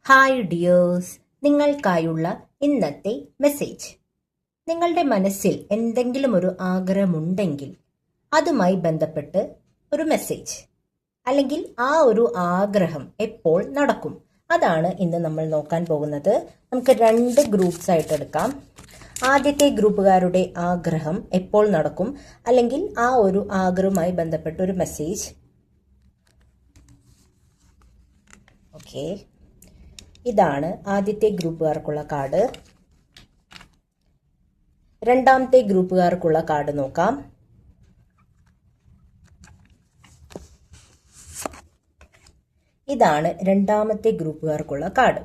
Hi dears, നിങ്ങൾക്കായുള്ള ഇന്നത്തെ message. നിങ്ങളുടെ മനസ്സിൽ എന്തെങ്കിലും ഒരു ആഗ്രഹമുണ്ടെങ്കിൽ അതുമായി ബന്ധപ്പെട്ട് ഒരു മെസ്സേജ്, അല്ലെങ്കിൽ ആ ഒരു ആഗ്രഹം എപ്പോൾ നടക്കും, അതാണ് ഇന്ന് നമ്മൾ നോക്കാൻ പോകുന്നത്. നമുക്ക് 2 ഗ്രൂപ്പ്സ് ആയിട്ട് എടുക്കാം. ആദ്യത്തെ ഗ്രൂപ്പുകാരുടെ ആഗ്രഹം എപ്പോൾ നടക്കും, അല്ലെങ്കിൽ ആ ഒരു ആഗ്രഹവുമായി ബന്ധപ്പെട്ട ഒരു മെസ്സേജ്. ഓക്കെ, ഇതാണ് ആദ്യത്തെ ഗ്രൂപ്പുകാർക്കുള്ള കാർഡ്. രണ്ടാമത്തെ ഗ്രൂപ്പുകാർക്കുള്ള കാർഡ് നോക്കാം. ഇതാണ് രണ്ടാമത്തെ ഗ്രൂപ്പുകാർക്കുള്ള card.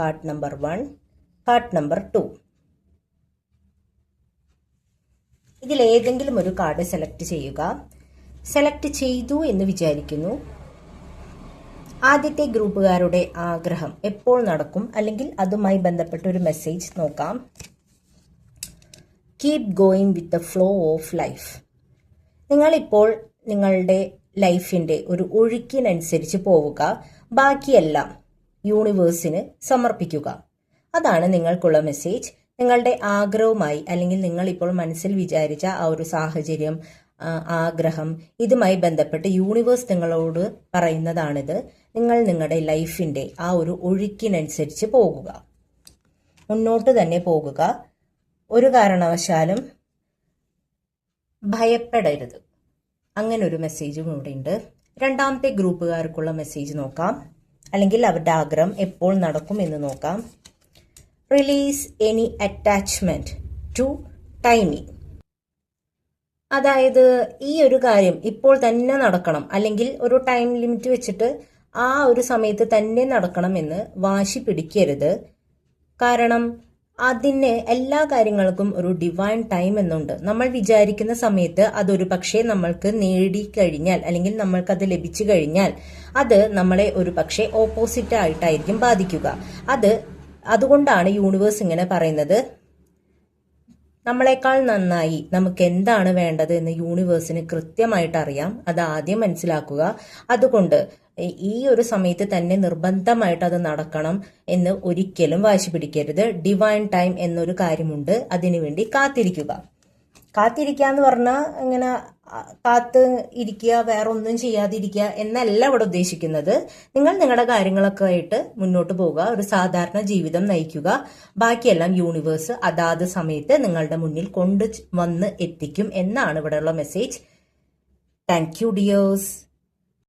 Card number 1, card number 2. ഇതിലേതെങ്കിലും ഒരു കാർഡ് സെലക്ട് ചെയ്യുക. സെലക്ട് ചെയ്തു എന്ന് വിചാരിക്കുന്നു. ആദ്യത്തെ ഗ്രൂപ്പുകാരുടെ ആഗ്രഹം എപ്പോൾ നടക്കും, അല്ലെങ്കിൽ അതുമായി ബന്ധപ്പെട്ട ഒരു മെസ്സേജ് നോക്കാം. Keep going with the flow of life. നിങ്ങളിപ്പോൾ നിങ്ങളുടെ ലൈഫിന്റെ ഒരു ഒഴുക്കിനനുസരിച്ച് പോവുക, ബാക്കിയെല്ലാം യൂണിവേഴ്സിന് സമർപ്പിക്കുക. അതാണ് നിങ്ങൾക്കുള്ള മെസ്സേജ്. നിങ്ങളുടെ ആഗ്രഹവുമായി, അല്ലെങ്കിൽ നിങ്ങൾ ഇപ്പോൾ മനസ്സിൽ വിചാരിച്ച ആ ഒരു സാഹചര്യം, ആഗ്രഹം, ഇതുമായി ബന്ധപ്പെട്ട് യൂണിവേഴ്സ് നിങ്ങളോട് പറയുന്നതാണിത്. നിങ്ങൾ നിങ്ങളുടെ ലൈഫിന്റെ ആ ഒരു ഒഴുക്കിനനുസരിച്ച് പോകുക, മുന്നോട്ട് തന്നെ പോകുക. ഒരു കാരണവശാലും ഭയപ്പെടരുത്. അങ്ങനെ ഒരു മെസ്സേജും ഇവിടെ ഉണ്ട്. രണ്ടാമത്തെ ഗ്രൂപ്പുകാർക്കുള്ള മെസ്സേജ് നോക്കാം, അല്ലെങ്കിൽ അവരുടെ ആഗ്രഹം എപ്പോൾ നടക്കും എന്ന് നോക്കാം. Release any attachment to timing. അതായത് ഈ ഒരു കാര്യം ഇപ്പോൾ തന്നെ നടക്കണം, അല്ലെങ്കിൽ ഒരു ടൈം ലിമിറ്റ് വെച്ചിട്ട് ആ ഒരു സമയത്ത് തന്നെ നടക്കണം എന്ന് വാശി പിടിക്കരുത്. കാരണം അതിന് എല്ലാ കാര്യങ്ങൾക്കും ഒരു ഡിവൈൻ ടൈം എന്നുണ്ട്. നമ്മൾ വിചാരിക്കുന്ന സമയത്ത് അതൊരു പക്ഷേ നമ്മൾക്ക് നേടിക്കഴിഞ്ഞാൽ, അല്ലെങ്കിൽ നമ്മൾക്കത് ലഭിച്ചു കഴിഞ്ഞാൽ അത് നമ്മളെ ഒരു പക്ഷേ ഓപ്പോസിറ്റ് ആയിട്ടായിരിക്കും ബാധിക്കുക. അതുകൊണ്ടാണ് യൂണിവേഴ്സ് ഇങ്ങനെ പറയുന്നത്. നമ്മളെക്കാൾ നന്നായി നമുക്ക് എന്താണ് വേണ്ടത് എന്ന് യൂണിവേഴ്സിന് കൃത്യമായിട്ട് അറിയാം. അത് ആദ്യം മനസ്സിലാക്കുക. അതുകൊണ്ട് ഈ ഒരു സമയത്ത് തന്നെ നിർബന്ധമായിട്ട് അത് നടക്കണം എന്ന് ഒരിക്കലും വാശി പിടിക്കരുത്. ഡിവൈൻ ടൈം എന്നൊരു കാര്യമുണ്ട്, അതിനുവേണ്ടി കാത്തിരിക്കുക. കാത്തിരിക്കുക എന്ന് പറഞ്ഞാൽ ഇങ്ങനെ കാത്ത് ഇരിക്കുക, വേറെ ഒന്നും ചെയ്യാതിരിക്കുക എന്നല്ല ഇവിടെ ഉദ്ദേശിക്കുന്നത്. നിങ്ങൾ നിങ്ങളുടെ കാര്യങ്ങളൊക്കെ ആയിട്ട് മുന്നോട്ട് പോവുക, ഒരു സാധാരണ ജീവിതം നയിക്കുക. ബാക്കിയെല്ലാം യൂണിവേഴ്സ് അതാത് സമയത്ത് നിങ്ങളുടെ മുന്നിൽ കൊണ്ട് വന്ന് എത്തിക്കും എന്നാണ് ഇവിടെയുള്ള മെസ്സേജ്. Thank you dears.